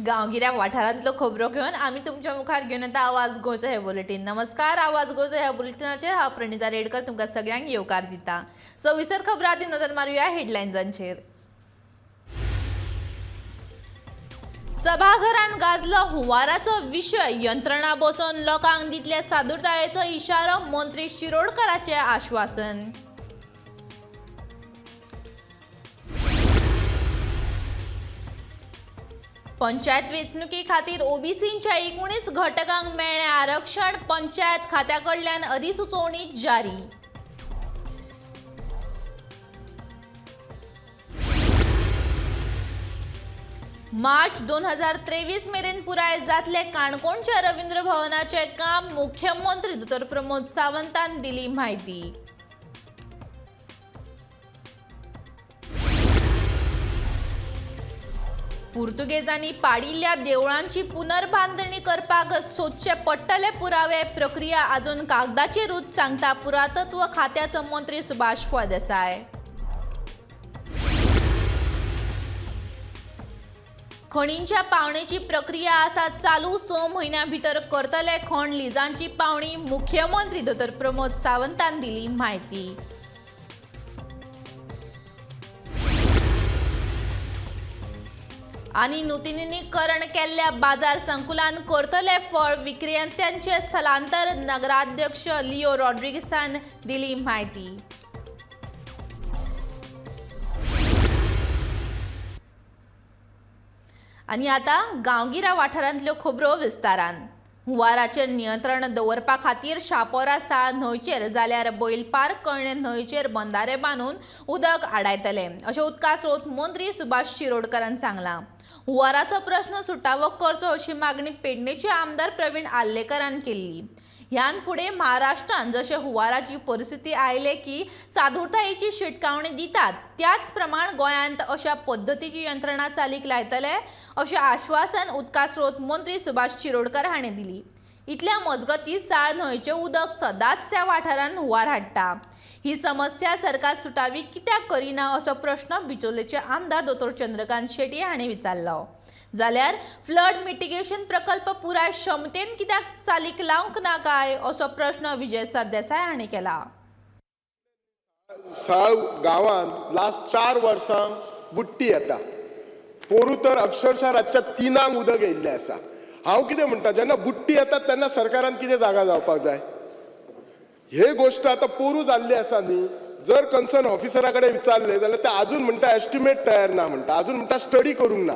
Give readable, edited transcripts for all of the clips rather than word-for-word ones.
गांवगिऱ्या वाठारांतलो खबरो घेवन आमी तुमच्या मुखार घेवन येता आवाज गोंयचो हे बुलेटीन. नमस्कार, आवाज गोंयचो ह्या बुलेटिनाचेर हांव प्रणिता रेडकर तुमकां सगळ्यांक येवकार दिता. सविस्तर खबरां आदी नजर मारूया हेडलायन्सांचेर. सभाघरांत गाजलो हुंवाराचो विशय, यंत्रणा बसोवन लोकांक दितले सादूरतायेचो इशारो, मंत्री शिरोडकराचें आश्वासन. पंचायत वेंचणुके खातीर ओबीसींच्या 19 घटकांक मेळ्ळें आरक्षण, पंचायत खात्याकडल्यान अधिसुचोवणी जारी. मार्च 2023 मेरेन पुराय जातले काणकोणच्या रवींद्र भवनाचे काम, मुख्यमंत्री दोतोर प्रमोद सावंतान दिली म्हायती. पुर्तुगेजांनी पाडिल्ल्या देवळांची पुनर्बांधणी करपाक सोदचे पडटले पुरावे, प्रक्रिया आजून कागदाचेरूच, सांगता पुरातत्व खात्याचो मंत्री सुभाष फळदेसाय. खणींच्या पावणेची प्रक्रिया आसा चालू, 6 म्हयन्यां भितर करतले खण लिजांची पावणी, मुख्यमंत्री दोतोर प्रमोद सावंतान दिली म्हायती. आनी नूतनीकरण केल्ल्या बाजार संकुलान करतले फळ विक्रेत्यांचे स्थलांतर, नगराध्यक्ष लिओ रॉड्रिगेसान दिली म्हायती. आनी आतां गांवगिऱ्या वाठारांतल्यो खबरो विस्तारान. हुंवाराचेर नियंत्रण दवरपा खातीर शापोरा साळ न्हंयचेर जाल्यार बैलपार कळणे न्हंयचेर बंधारे बांदून उदक आडायतले, अशें उदका स्रोत मंत्री सुभाष शिरोडकरान सांगलां. हुंवाराचो प्रस्न सुटावो करचो अशी मागणी पेडणेचे आमदार प्रवीण आल्लेकरान केल्ली. ह्यान फुडें महाराष्ट्रांत जशे हुंवाराची परिस्थिती आयले की सादूरतायेची शिटकावणी दितात, त्याच प्रमाण गोंयांत अशा पद्दतीची यंत्रणा चालीक लायतले अशें आश्वासन उदका स्रोत मंत्री सुभाष शिरोडकर हाणें दिली. इतल्या मजगतीं साळ न्हंयचें उदक सदांच त्या वाठारांत हुंवार हाडटा. ही समस्या सरकार सुटावी कित्याक करिना असो प्रश्न बिचोलेचे आमदार दोतोर चंद्रकांत शेट्टी हाणें विचारलो. जाल्यार फ्लड मिटिगेशन प्रकल्प पुराय क्षमतेन कित्याक चालीक लावंक ना काय असो प्रश्न विजय सरदेसाय हाणें केला. साळ गांवांत लास्ट 4 वर्सां बुट्टी येता. पोरू तर अक्षरशः रातच्या 3 उदक येयल्लें आसा. हांव कितें म्हणटा, जेन्ना बुट्टी येतात तेन्ना सरकारान कितें जागा जावपाक जाय? हे गोष्ट आता पोरू जाल्ली आसा न्ही. जर कन्सर्न ऑफिसरा कडेन विचारले जाल्यार ते अजून म्हणटा एस्टिमेट तयार ना म्हणटा, अजून म्हणटा स्टडी करूंक ना.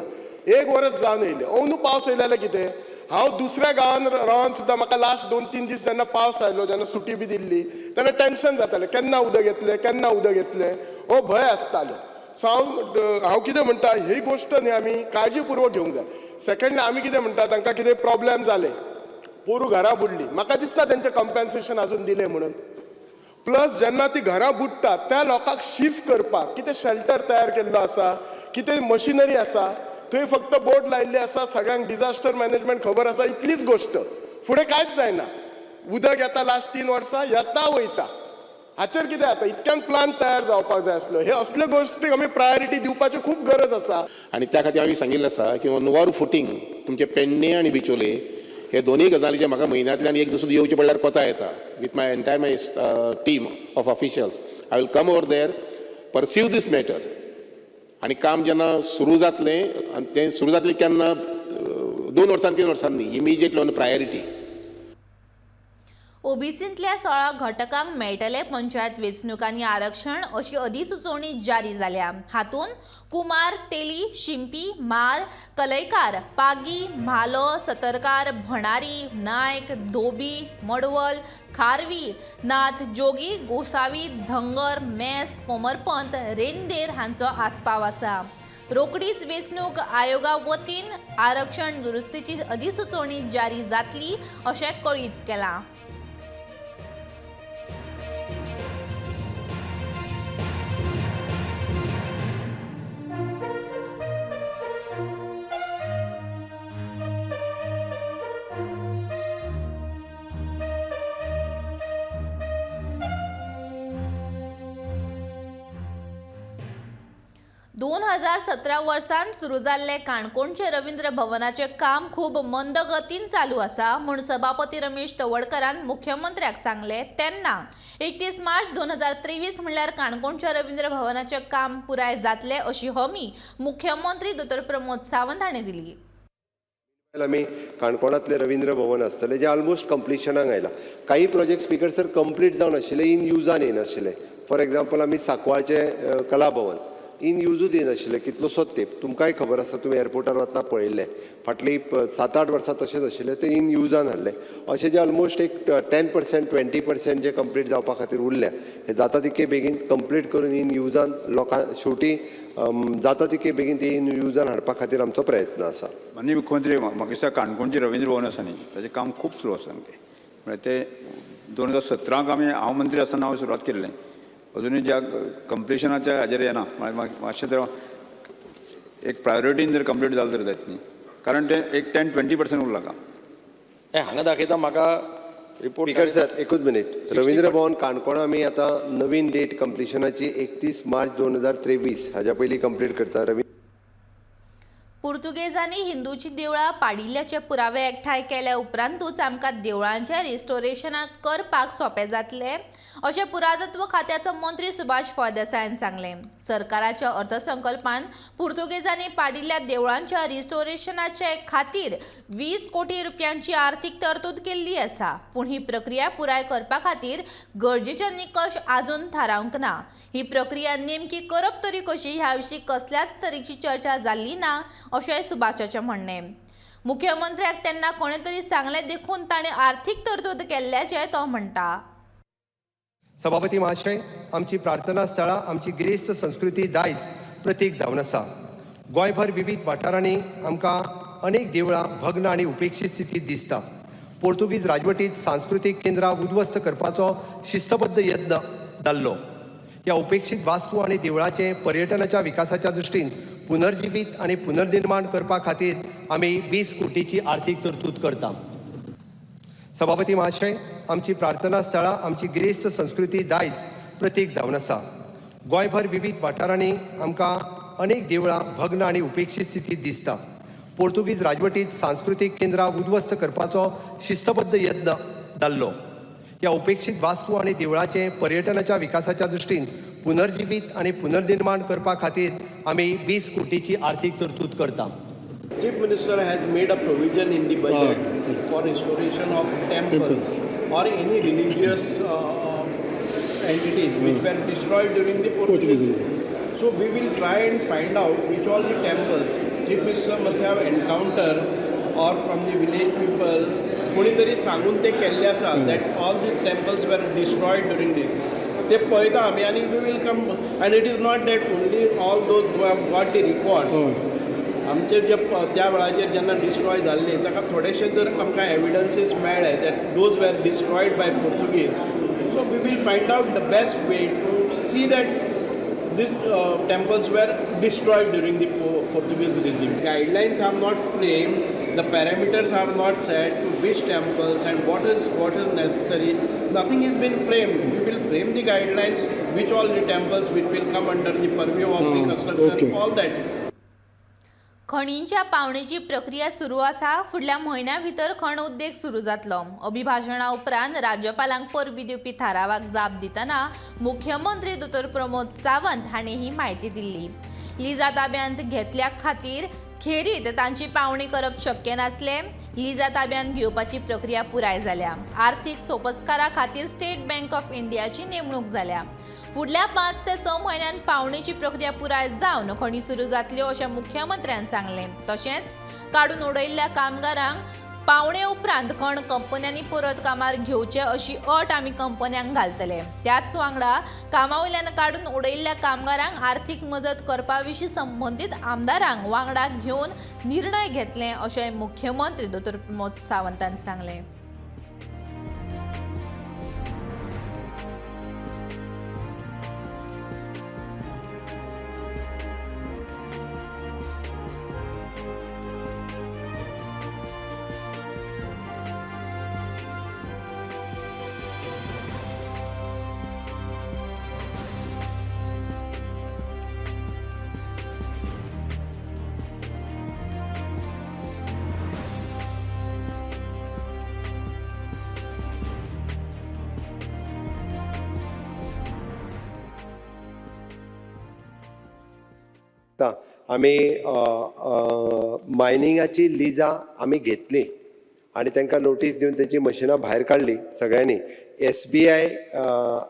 1 वर्स जावन येयलें. अंदू पावस येयल्यार कितें? हांव दुसऱ्या गांवांत रावन सुद्दां म्हाका लास्ट 2-3 दीस जेन्ना पावस आयलो, जेन्ना सुटी बी दिल्ली, तेन्ना टेन्शन जातालें, केन्ना उदक येतलें, केन्ना उदक येतलें, हो भंय आसतालो. सो हांव कितें म्हणटा, ही गोश्ट न्ही आमी काळजीपुर्वक घेवंक जाय. सेकंड आमी कितें म्हणटा, तांकां कितें प्रॉब्लेम जाले, पोरू घरां बुडली, म्हाका दिसता तेंचें कंपेन्सेशन अजून दिलें म्हणून. प्लस जेन्ना ती घरां बुडटात त्या लोकांक शिफ्ट करपाक कितें शेल्टर तयार केल्लो आसा, कितें मशिनरी आसा, थंय फक्त बोर्ड लायिल्ले आसा, सगळ्यांक डिझास्टर मॅनेजमेंट खबर आसा, इतलीच गोश्ट. फुडें कांयच जायना. उदक येता लास्ट 3 वर्सां, येता वयता. हाचेर कितें जाता? इतक्यान प्लान तयार जावपाक जाय आसलो. हे असले गोश्टीक आमी प्रायोरिटी दिवपाची खूब गरज आसा. आनी त्या खातीर हांवें सांगिल्लें आसा की नुवारू फुटींग तुमचे पेडणे आनी बिचोले हे दोनूय गजालीचे म्हाका म्हयन्यांतल्यान एक दीस येवचे पडल्यार कोता येता. With my entire my team of officials I will come over there, perceive this matter. आनी काम जेन्ना सुरू जातलें, आनी तें सुरू जातलें केन्ना 2 वर्सां 3 वर्सांनी, इमिजिएटली ऑन प्रायोरिटी. ओबीसींतल्या 16 घटकांक मेळटले पंचायत वेंचणुकांनी आरक्षण अशी अधिसुचोवणी जारी जाल्या. हातूंत कुमार, तेली, शिंपी, मार, कलयकार, पागी, म्हालो, सतरकार, भणारी, नायक, धोबी, मडवल, खारवी, नाथ, जोगी, गोसावी, धंगर, मेस्त, कोमरपंत, रेंदेर हांचो आस्पाव आसा. रोकडीच वेंचणूक आयोगा वतीन आरक्षण दुरुस्तीची अधिसुचोवणी जारी जातली अशें कळीत केलां. 2017 वर्सान सुरू जाल्ले काणकोणचे रवींद्र भवनाचे काम खूब मंद गतीन चालू आसा म्हूण सभापती रमेश तवडकरान मुख्यमंत्र्याक सांगले तेन्ना 31 मार्च 2023 म्हणल्यार काणकोणच्या रवींद्र भवनाचे काम पुराय जातले अशी हमी मुख्यमंत्री दोतोर प्रमोद सावंत हांणी दिली. आमी काणकोणांतले रवींद्र भवन आसतले जे ऑलमोस्ट कंप्लिशनाक आयला. काही प्रोजेक्ट स्पीकर सर कंप्लीट जावन आशिल्ले, इन युजान येनाशिल्ले. फॉर एग्जाम्पल आमी सांकवाळचे कला भवन इन यूजूच येनाशिल्ले कितलोसोच तेंप. तुमकांय खबर आसा, तुमी एअरपोर्टार वतना पळयल्ले. फाटली 7-8 वर्सां तशेंच आशिल्ले, ते इन युजान हाडले. अशें जे ऑलमोस्ट एक 10% 20% जे कंप्लीट जावपा खातीर उरल्या, हे जाता तितके बेगीन कंप्लीट करून इन युजान लोकां शेवटी जाता तितके बेगीन ते इन युजान हाडपा खातीर आमचो प्रयत्न आसा. माननीय मुख्यमंत्री, म्हाका दिसता काणकोणचे रवींद्र भवन आसा न्ही, ताचें काम खूब स्लो आसा सामकें. म्हणजे ते 2017 हांव मंत्री आसतना हांवें सुरवात केल्लें. अजुनूय ज्या कंप्लिशनाच्या हाजेर येना. मातशें तर एक प्रायोरिटीन जर कंप्लीट जालें तर जायत न्ही, कारण ते एक 10-20% उरलां काम. हांगा दाखयता म्हाका रिपोर्ट. स्पीकर सर, एकूच मिनिट. रवींद्र भवन काणकोणा आमी आतां नवीन डेट कंप्लिशनाची 31 मार्च 2023 हाज्या पयलीं कंप्लीट करता. पुर्तुगेजांनी हिंदूची देवळां पाडिल्ल्याचे पुरावे एकठांय केल्या उपरांतूच आमकां देवळांचे रिस्टोरेशनाक करपाक सोंपें जातलें अशें पुरातत्व खात्याचो मंत्री सुभाष फळदेसायान सांगलें. सरकाराच्या अर्थसंकल्पान पुर्तुगेजांनी पाडिल्ल्या देवळांच्या रिस्टोरेशनाचे खातीर 20 कोटी रुपयांची आर्थीक तरतूद केल्ली आसा. पूण ही प्रक्रिया पुराय करपा खातीर गरजेचे निकश आजून थारावंक ना. ही प्रक्रिया नेमकी करप तरी कशी ह्या विशीं कसल्याच तरेची चर्चा जाल्ली ना अशेंय सुभाषाचें म्हणणें. मुख्यमंत्र्याक तेन्ना कोणे तरी सांगलें देखून ताणें आर्थीक तरतूद केल्ल्याचें तो म्हणटा. सभापती महाशय, आमची प्रार्थना स्थळां, आमची गिरेस्त संस्कृती दायज प्रतीक जावन आसा. गोंयभर विविध वाठारांनी आमकां अनेक देवळां भग्न आनी उपेक्षीत स्थितींत दिसता. पोर्तुगीज राजवटींत सांस्कृतीक केंद्रां उद्ध्वस्त करपाचो शिस्तबद्ध यत्न जाल्लो. ह्या उपेक्षीत वास्तू आनी देवळांचे पर्यटनाच्या विकासाच्या दृश्टीन पुनर्जिवीत आनी पुनर्निर्माण करपा खातीर आमी 20 कोटीची आर्थीक तरतूद करता. सभापती महाशय, आमची प्रार्थना स्थळां, आमची गिरेस्त संस्कृती दायज प्रतीक जावन आसा. गोंयभर विविध वाठारांनी आमकां अनेक देवळां भग्न आनी उपेक्षीत स्थितींत दिसता. पोर्तुगीज राजवटींत सांस्कृतीक केंद्रां उद्ध्वस्त करपाचो शिस्तबद्ध यत्न जाल्लो. ह्या उपेक्षीत वास्तू आनी देवळांचे पर्यटनाच्या विकासाच्या दृश्टीन पुनर्जिवीत आनी पुनर्निर्माण करपा खातीर आमी 20 कोटीची आर्थीक तरतूद करता. Chief Minister has made a provision in the budget for restoration of temples or any religious entities which were destroyed during the Portuguese. So we will try and find out which all the temples Chief Minister must have encountered or from the village people कोणीतरी सांगून ते केल्ले आसा that all these temples were destroyed during this. ते पळयता आमी आनी we will come, and it is not that only all those who have got the records. आमचे जे त्या वेळाचेर जेन्ना डिस्ट्रॉय जाल्ले ताका थोडेशे जर आमकां एविडन्सीस मेळ्ळे that those were destroyed by Portuguese. So we will find out the best way to see that these temples were destroyed during the Portuguese regime. Guidelines are not framed, the parameters are not set to which temples and what is necessary. Nothing has been framed. We will frame the guidelines which all the temples which will come under the purview of the construction, all that. खणींच्या पावणेची प्रक्रिया सुरू आसा. फुडल्या म्हयन्या भितर खण उद्देग सुरू जातलो. अभिभाशणा उपरांत राज्यपालांक परबी दिवपी थारावाक जाप दितना मुख्यमंत्री दोतोर प्रमोद सावंत हांणी ही म्हायती दिल्ली. लिजा ताब्यांत घेतल्या खातीर खेरीत तांची पावणी करप शक्य नासलें. लिजा ताब्यांत घेवपाची प्रक्रिया पुराय जाल्या. आर्थीक सोपस्कारा खातीर स्टेट बँक ऑफ इंडियाची नेमणूक जाल्या. फुडल्या 5 ते 6 म्हयन्यांत पावणेची प्रक्रिया पुराय जावन खणी सुरू जातल्यो अशें मुख्यमंत्र्यान सांगलें. तशेंच काडून उडयल्ल्या कामगारांक पावणे उपरांत खण कंपन्यांनी परत कामार घेवचे अशी अट आमी कंपन्यांक घालतले. त्याच वांगडा कामावयल्यान काडून उडयल्ल्या कामगारांक आर्थीक मजत करपा विशीं संबंदीत आमदारांक वांगडा घेवन निर्णय घेतले अशें मुख्यमंत्री दोतोर प्रमोद सावंतान सांगलें. सांगता आमी मायनिंगाची लिजां आमी घेतली आनी तांकां नोटीस दिवन तेंची मशिनां भायर काडली सगळ्यांनी. SBI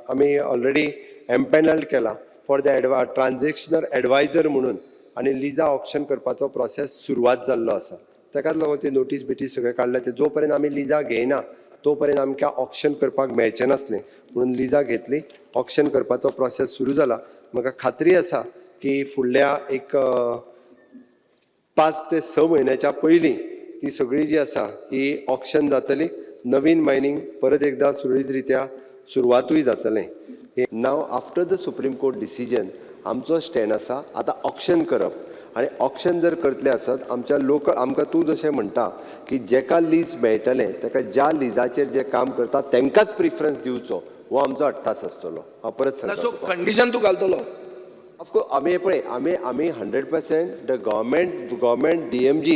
आमी ऑलरेडी एम्पॅनल्ड केला फॉर द ट्रान्झॅक्शनल एडवायझर म्हणून आनी लिजा ऑक्शन करपाचो प्रोसेस सुरवात जाल्लो आसा. ताकाच लागून ती नोटीस बिटीस सगळे काडल्या. ते जो पर्यंत आमी लिजा घेयना तो पर्यंत आमकां ऑक्शन करपाक मेळचें नासलें म्हणून लिजा घेतली. ऑक्शन करपाचो प्रोसेस सुरू जाला. म्हाका खात्री आसा की फुडल्या एक 5 ते 6 म्हयन्याच्या पयलीं ती सगळी जी आसा ही ऑक्शन जातली. नवीन मायनिंग परत एकदां सुरळीत रित्या सुरवातूय जातलें. Now after the Supreme Court decision आमचो स्टँड आसा आतां ऑक्शन करप. आनी ऑक्शन जर करतले आसत आमच्या लोकल आमकां तूं जशें म्हणटा की जेका लीज मेळटलें ताका ज्या लिजाचेर जे काम करता तांकांच प्रिफरन्स दिवचो हो आमचो अट्टास आसतलो. हांव परत सो सांगता कंडिशन तूं घालतलो. ऑफकोर्स आमी पळय आमी 100% the government DMG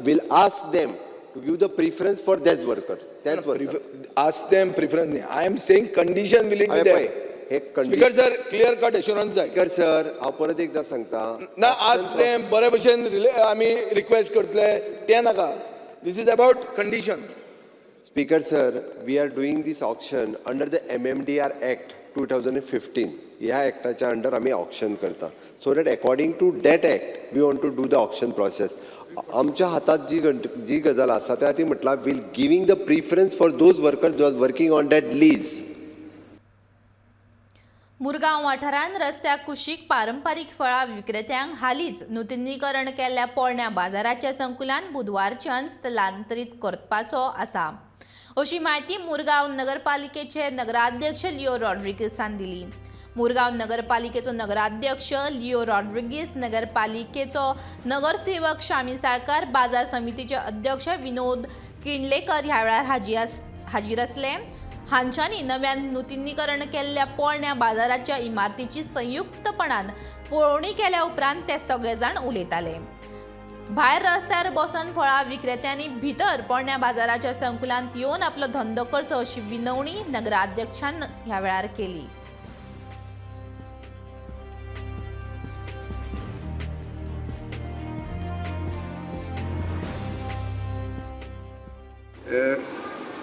will ask them to give the preference for that worker. That's worker. Ask them preference नाही. I am saying condition will it be there. हे Speaker sir, clear cut assurance जाय. Speaker sir हांव परत एकदा सांगता ना ask them बरे भशेन आमी रिक्वेस्ट करतले ते नाका. This is about condition. Speaker sir, we are doing this auction under the MMDR Act 2015. ह्या ऍक्टाच्या अंडर आमी ऑक्शन करता. So that according to that act we want to do the auction process. आमच्या हातात जी गजाल आसा त्या ती म्हटल्यार will giving the preference for those workers do are working on that lease. Mormugao वाठारांत रस्त्याक कुशीक पारंपारीक फळां विक्रेत्यांक हालींच नूतनीकरण केल्ल्या पोरण्या बाजाराच्या संकुलान बुधवारच्यान स्थलांतरीत करपाचो आसा अशी माहिती मुरगांव नगरपालिकेचे नगराध्यक्ष लिओ रॉड्रिगीसान दिली. मुरगांव नगरपालिकेचो नगराध्यक्ष लिओ रॉड्रिगीस, नगरपालिकेचो नगरसेवक शामी साळकार, बाजार समितीचे अध्यक्ष विनोद किंडलेकर ह्या वेळार हाजीर आसले. हांच्यांनी नव्यान नूतनीकरण केल्ल्या पोरण्या बाजाराच्या इमारतीची संयुक्तपणान पळोवणी केल्या उपरांत ते सगळे जाण उलयताले. भायर रस्त्यार बसून फळां विक्रेत्यांनी भितर पोरण्या बाजाराच्या संकुलांत येवन आपलो धंदो करचो अशी विनवणी नगराध्यक्षान ह्या वेळार केली.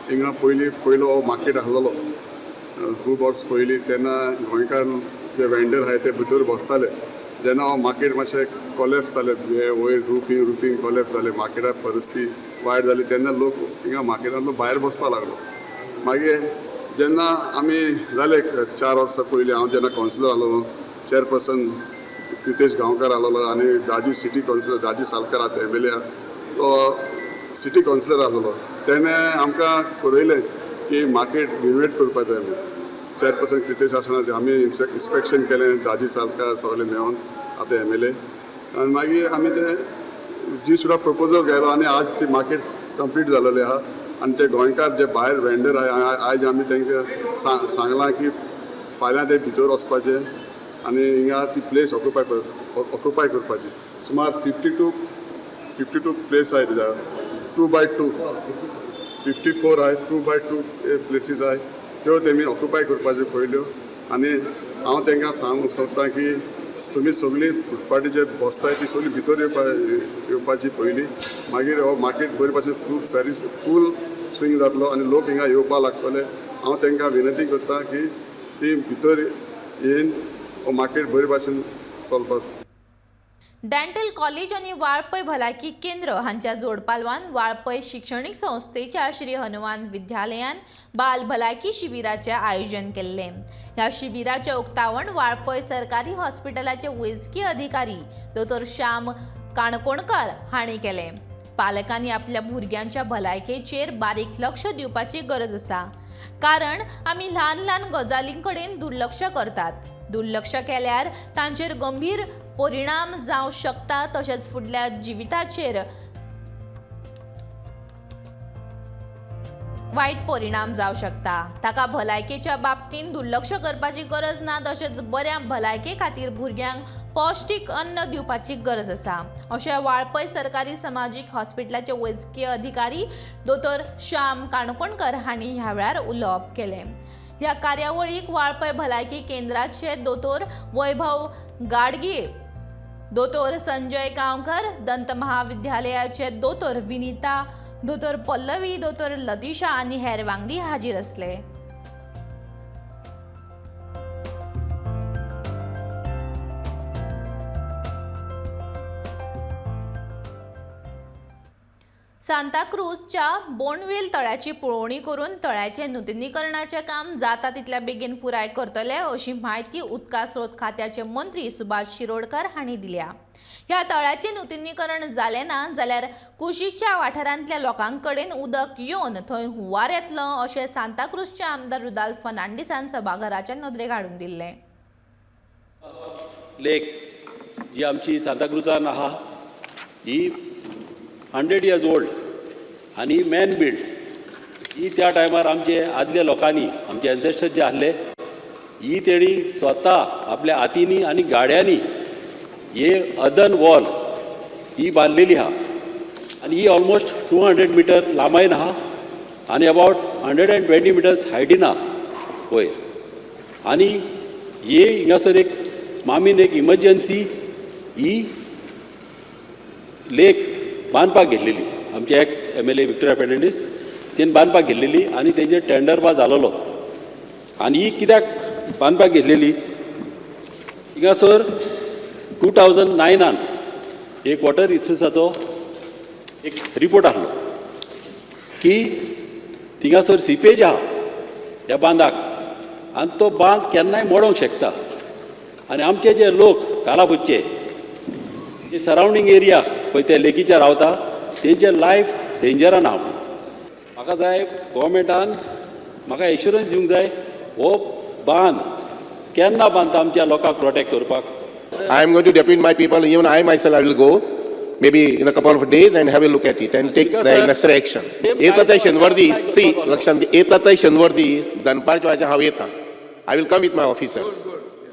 हिंगा पयलो मार्केट आसलेलो खूब वर्स पयलीं तेन्ना गोंयकार जे वेंडर आहाय ते भितर बसताले. जेन्ना हो मार्केट मातशें कॉलेप्स जालें वयर रुफींग कॉलेप्स जालें मार्केटाक परिस्थिती वायट जाली तेन्ना लोक हिंगा मार्केटांतलो भायर बसपाक लागलो. मागीर जेन्ना आमी जाले 4 वर्सां पयलीं हांव जेन्ना कावन्सिलर आसलोलो चेअरपर्सन क्रितेश गांवकार आसलोलो आनी दाजी सिटी कावन्सिलर दाजी सालकार आतां MLA तो सिटी कावन्सिलर आसलोलो. तेणे आमकां कळयलें की मार्केट रिनोवेट करपाक जाय म्हणून. चेअरपर्सन क्रितेश आसतना आमी इन्स्पेक्शन केलें दाजी सालकार सगळे मेळोन आतां MLA आनी मागीर आमी ते जी सुद्दां प्रपोजल गेलो आनी आज ती मार्केट कंप्लीट जालेली आहा. आनी ते गोंयकार जे भायर वेंडर आहाय आयज आमी तांकां सांगलां की फाल्यां ते भितर वचपाचें आनी हिंगा ती प्लेस ऑक्युपाय करपाची. सुमार 52 प्लेस आहाय तेज्या 2x2 54 आहाय 2x2 प्लेसीस आहाय त्यो तेमी ऑक्युपाय करपाच्यो पयल्यो. आनी हांव तांकां सांगूंक सोदतां की तुमी सगळीं फुटपाटीचेर बसताय ती सगळीं भितर येवपाची पयलीं. मागीर हो मार्केट बरे भाशेन फूल स्विंग जातलो आनी लोक हिंगा येवपाक लागतले. हांव तांकां विनंती करतां की ती भितर येवन हो मार्केट बरे भाशेन चलपाक. डेंटल कॉलेज आणि वाळपय भलायकी केंद्र हांच्या जोडपालवान वाळपय शिक्षणीक संस्थेच्या श्री हनुमान विद्यालयान बाल भलायकी शिबिराचे आयोजन केल्ले. ह्या शिबिराचे उक्तावण वाळपय सरकारी हॉस्पिटलाचे वैजकी अधिकारी डॉ. श्याम काणकोणकर हांणी केले. पालकांनी आपल्या भुरग्यांच्या भलायकेचेर बारीक लक्ष दिवपाची गरज आसा, कारण आमी ल्हान ल्हान गजालीं कडेन दुर्लक्ष करतात. दुर्लक्ष केल्यार तांचेर गंभीर परिणाम जावं शकता, तशेंच फुडल्या जिविताचेर वायट परिणाम जावं शकता. ताका भलायकेच्या बाबतींत दुर्लक्ष करपाची गरज ना, तशेंच बऱ्या भलायके खातीर भुरग्यांक पौश्टीक अन्न दिवपाची गरज आसा, अशें वाळपय सरकारी समाजीक हॉस्पिटलाचे वैजकीय अधिकारी डॉ. श्याम काणकोणकर हांणी ह्या वेळार उलोवप केलें. ह्या कार्यावळीक वाळपय भलायकी केंद्राचे डॉ. वैभव गाडगे, दोतोर संजय गांवकर, दंत महाविद्यालयाचे दोतोर विनीता, दोतोर पल्लवी, दोतोर लतिशा आनी हेर वांगडी हाजीर असले. सांताक्रूजच्या बोनविल तळ्याची पळोवणी करून तळ्याचे नूतनीकरणाचे काम जाता तितल्या बेगीन पुराय करतले अशी माहिती उदका स्रोत खात्याचे मंत्री सुभाष शिरोडकार हांणी दिल्या. ह्या तळ्याचे नूतनीकरण जालें ना जाल्यार कुशिकच्या वाठारांतल्या लोकांकडेन उदक येवन थंय हुंवार येतलो अशें सांताक्रूजचे आमदार रुदाल फर्नांडीसान सभाघराच्या नदरेक हाडून दिल्लें. लेक जी आमची सांताक्रूजान आहा ही 100 years ओल्ड आणि मॅन बिल्ड. ही त्या टायमार आमचे आदल्या लोकांनी आमचे एन्सेस्टर्स जे आसले ही तेणी स्वता आपल्या हातींनी आणि गाड्यांनी हे अदन वॉल ही बांदलेली आहा आणि ही ऑलमोस्ट 200 मीटर लांबायन आहा आणि अबाउट 120 मिटर्स हायटीन आहा वयर. आणि हे हिंगासर एक मामीन एक इमर्जन्सी ही लेक बांदपाक घेतलेली. आमचे एक्स MLA विक्टोरिया फर्नांडीस तेणी बांदपाक घेतलेली आणि तेजे टेंडर बा जालोलो. आणि ही कित्याक बांदपाक घेतलेली हिंगासर 2009 एक वॉटर रिसोर्साचो एक रिपोर्ट आसलो की थिंगासर सिपेज आहा ह्या बांदाक आनी तो बांद केन्नाय मोडोंक शकता. आनी आमचे जे लोक कालापुच्चे जे सरावंडींग एरिया पळय ते लेकीच्या रावता तेंचे लायफ डेंजरान आहा. म्हाका जाय गोवोरमेंटान म्हाका एश्युरन्स दिवंक जाय हो बांद केन्ना बांदता आमच्या लोकांक प्रोटेक्ट करपाक. I am going to depute my people, even I myself I will go, maybe in a couple of days and have a look at it and take the necessary action. येता शेनवार दीस, see, लक्षांत घे, येता शेनवार दीस दनपारच्या वेळाचेर हांव येता. I will come with my officers.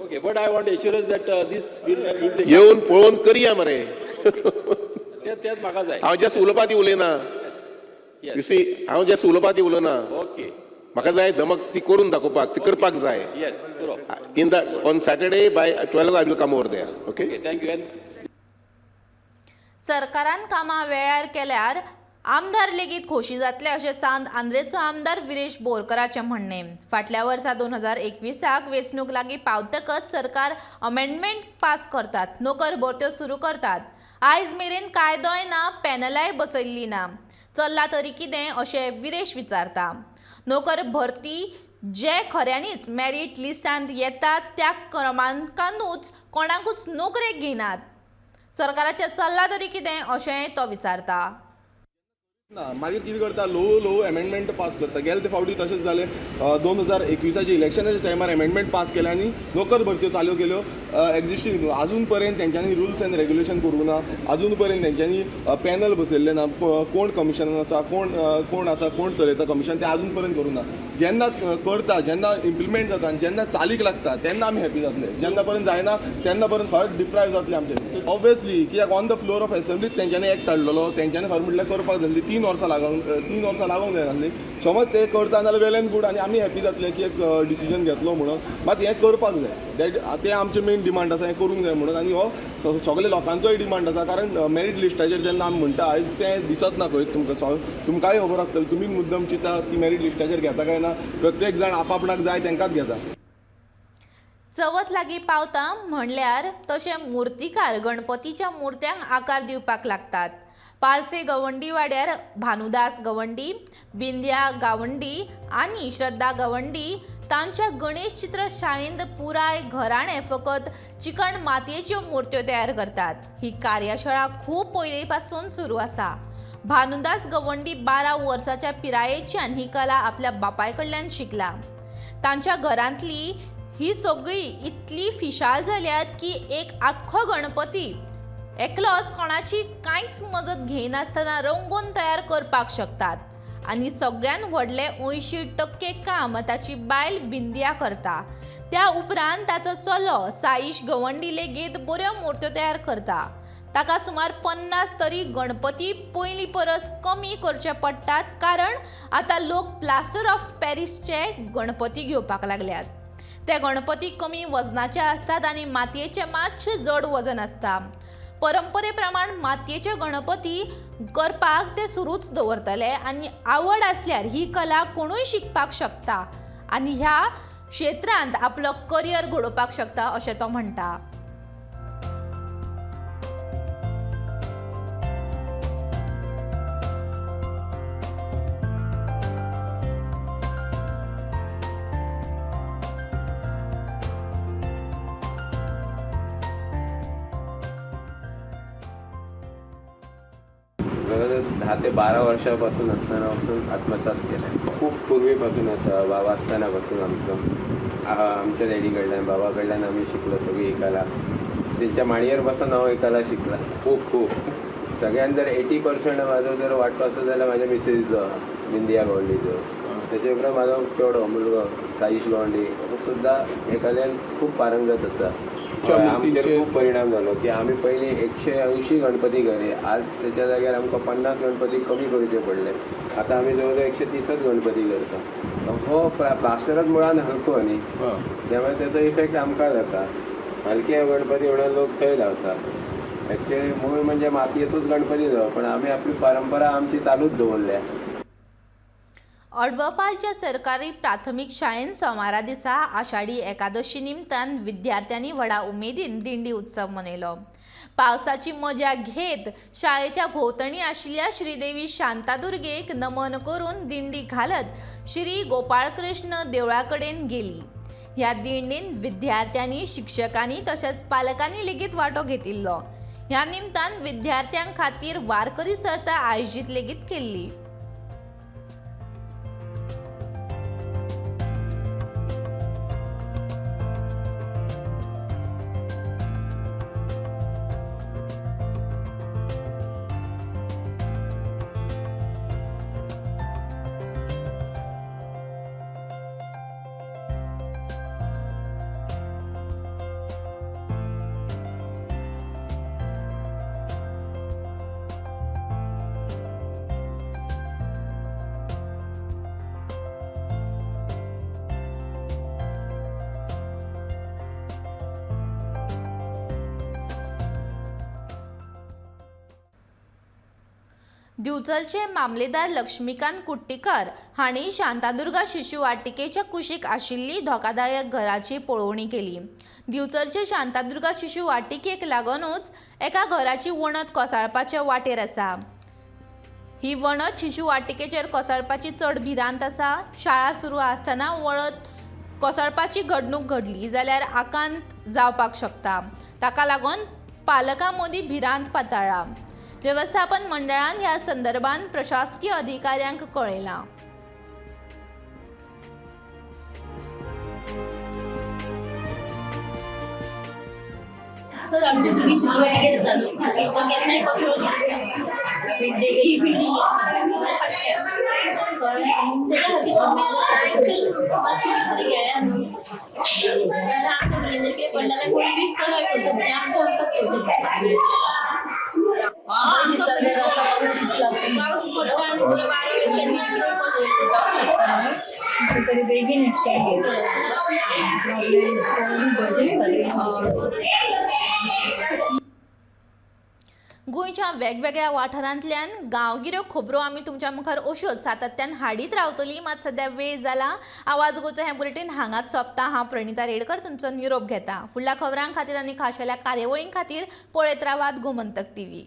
Okay, but I want assurance that this will take. येवन पळोवन करया मरे. तेच म्हाका जाय. हांव जस्ट उलोवपा ती उलयना. Yes. यू सी हांव जस्ट उलोवपा ती उलोवना. Okay. म्हाका जाय धमक ती करून दाखोवपाक, ती करपाक जाय. Yes. Bro. In the on Saturday by 12 I will come over there. Okay. Okay. Thank you. And सरकारान कामां वेळार केल्यार आमदार लेगीत खोशी जातले अशें सांत आंद्रेचो आमदार विरेश बोरकराचें म्हणणें. फाटल्या वर्सा 2021 वेंचणूक लागीं पावतकच सरकार अमेंडमेंट पास करतात, नोकर भरत्यो सुरू करतात. आयज मेरेन कायदोय ना, पॅनलाय बसयल्ली ना. चल्ला तरी कितें अशें विरेश विचारता. नोकर भरती जे खऱ्यांनीच मेरीट लिस्टांत येतात त्या क्रमांकानूच कोणाकूच नोकरेक घेनात. सरकाराचें चल्ला तरी कितें अशें तो विचारता. ना मागीर कितें करता ल्हव एमेंडमेंट पास करता. गेले ते फावटी तशेंच जालें 2021 इलेक्शनाच्या टायमार एमेंडमेंट पास केले आनी नोकर भरत्यो चालू केल्यो एक्झिस्टींग. अजून पर्यंत तेंच्यांनी रुल्स एंड रेग्युलेशन करूंक ना. अजून पर्यंत तेंच्यांनी पॅनल बसयल्ले ना. कोण कमिशनान आसा, कोण आसा, कोण चलयता कमिशन तें अजून पर्यंत करूंक ना. जेन्ना करता, जेन्ना इम्प्लिमेंट जाता आनी जेन्ना चालीक लागता तेन्ना आमी हॅपी जातले. जेन्ना पर्यंत जायना तेन्ना पर्यंत फार डिप्रायव जातले आमचे. ऑब्वियसली कित्याक ऑन द फ्लोर ऑफ एसेंब्लीत तेंच्यांनी एक्ट हाडलेलो, तेंच्यांनी खरें म्हटल्यार करपाक जाय. 3 वर्सां लागूंक जाय नासली. समज ते करता जाल्यार वेल एंड गूड आनी आमी हॅपी जातले की एक डिसिजन घेतलो म्हणून. मात हें करपाक जाय. तें आमचें मेन डिमांड आसा, हें करूंक जाय म्हणून. आनी हो सगळे लोकांचोय डिमांड आसा. कारण मेरीट लिस्टाचेर जेन्ना आमी म्हणटा आयज तें दिसत ना खंय तुमकांय खबर आसतली. तुमी मुद्दम चिंता की मेरीट लिस्टाचेर घेता काय ना. प्रत्येक जाण आपापणाक जाय तेंकाच घेता. चवथ लागीं पावता म्हणल्यार तशे मुर्तीकार गणपतीच्या मुर्त्यांक आकार दिवपाक लागतात. पारसे गवंडी वाड्यार भानुदास गवंडी, बिंद्या गावंडी आनी श्रद्धा गवंडी तांच्या गणेश चित्र शाळेंत पुराय घराणे फकत चिकण मातयेच्यो मुर्त्यो तयार करतात. ही कार्यशाळा खूब पयलीं पासून सुरू आसा. भानुदास गवंडी 12 वर्साच्या पिरायेच्यान ही कला आपल्या बापाय कडल्यान शिकला. तांच्या घरांतली ही सगळी इतली फिशाल जाल्यात की एक आख्खो गणपती एकलोच कोणाची कांयच मजत घेयनासतना रंगोवन तयार करपाक शकतात. आनी सगळ्यान व्हडले 80% काम ताची बायल बिंदिया करता. त्या उपरांत ताचो चलो साईश गवंडी लेगीत बऱ्यो मुर्त्यो तयार करता. ताका सुमार 50 तरी गणपती पयलीं परस कमी करचे पडटात, कारण आतां लोक प्लास्टर ऑफ पॅरिसचे गणपती घेवपाक लागल्यात. ते गणपती कमी वजनाचे असतात आनी मातयेचे मातशे जड वजन असता. परंपरे प्रमाण मातयेचे गणपती करपाक ते सुरूच दवरतले आनी आवड आसल्यार ही कला कोणूय शिकपाक शकता आनी ह्या क्षेत्रांत आपलो करियर घडोवपाक शकता अशें तो म्हणटा. जवळजवळ 10 ते 12 वर्षापासून असतानापासून आत्मसात केलं. खूप पूर्वीपासून असं बाबा असतानापासून आमच्या डॅडीकडल्यान बाबाकडल्यान आम्ही शिकलो सगळी ही कला. त्यांच्या मांडयेर बसून हांव ही कला शिकला. खूप सगळ्यान जर 80% माझो जर वांटो आसत जाल्यार म्हाज्या मिसेसीचो बिंदिया गवंडीचो. त्याचे उपरांत म्हाजो चेडो मुलगो साईश गवंडी सुद्दां हे कलेन खूप पारंगत आसा. आमचेर खूप परिणाम जालो की आम्ही पयलीं 180 गणपती घरे, आज त्याच्या जाग्यार आमकां 50 गणपती कमी करचे पडले. आता आम्ही जवळजवळ 130च गणपती करता. हो प्लास्टरच मुळान हलको न्ही, त्यामुळे त्याचो इफेक्ट आमकां जाता. हलके गणपती म्हणून लोक थंय धांवता. एक्चुअली मूळ म्हणजे मातयेचोच गणपती जावं, पण आमी आपली परंपरा आमची चालूच दवरल्या. अडवपालच्या सरकारी प्राथमीक शाळेन सोमारा दिसा आषाढी एकादशी निमतान विद्यार्थ्यांनी व्हडा उमेदीन दिंडी उत्सव मनयलो. पावसाची मजा घेत शाळेच्या भोंवतणी आशिल्ल्या श्रीदेवी शांतादुर्गेक नमन करून दिंडी घालत श्री गोपाळकृष्ण देवळा कडेन गेली. ह्या दिंडीन विद्यार्थ्यांनी, शिक्षकांनी तशेंच पालकांनी लेगीत वांटो घेतिल्लो. ह्या निमतान विद्यार्थ्यां खातीर वारकरी सर्त आयोजीत लेगीत केल्ली. दिवचलचे मामलेदार लक्ष्मीकांत कुट्टीकर हांणी शांतादुर्गा शिशु वाटिकेच्या कुशीक आशिल्ली धोकादायक घराची पळोवणी केली. दिवचलचे शांतादुर्गा शिशु वाटिकेक लागूनच एका घराची वणत कोसळपाचे वाटेर आसा. ही वणत शिशु वाटिकेचेर कोसळपाची चड भिरांत आसा. शाळा सुरू आसतना वणत कोसळपाची घडणूक घडली जाल्यार आकांत जावपाक शकता. ताका लागून पालकां मदीं भिरांत पातळ्ळा. व्यवस्थापन मंडळान ह्या संदर्भात प्रशासकीय अधिकाऱ्यांक कळयलां. सर आमच्या भुरगीं शिशुवाटिकेंत जातात एका केन्नाय कोसळूंक शकता. ही बिल्डींग मातशी कितें घ्याया न्हू. आमच्या भुरग्यांक जर कितें पडलें जाल्यार कोणी रिस्क काय करचो पडटा, आमचो वखद घेवचो पडटा. पावस पडटा आनी फुडें वारें केन्ना कितें जावंक शकता. तरी बेगीन एक्सटेंड गोंयच्या वेगवेगळ्या वाठारांतल्यान गांवगिऱ्यो खबरो आमी तुमच्या मुखार अश्योच सातत्यान हाडीत रावतली. मात सद्या वेळ जाला. आवाज गोंयचो हें बुलेटीन हांगाच सोंपता. हांव प्रणिता रेडकर तुमचो निरोप घेता. फुडल्या खबरां खातीर आनी खाशेल्या कार्यावळीं खातीर पळयत रावात गोमंतक TV.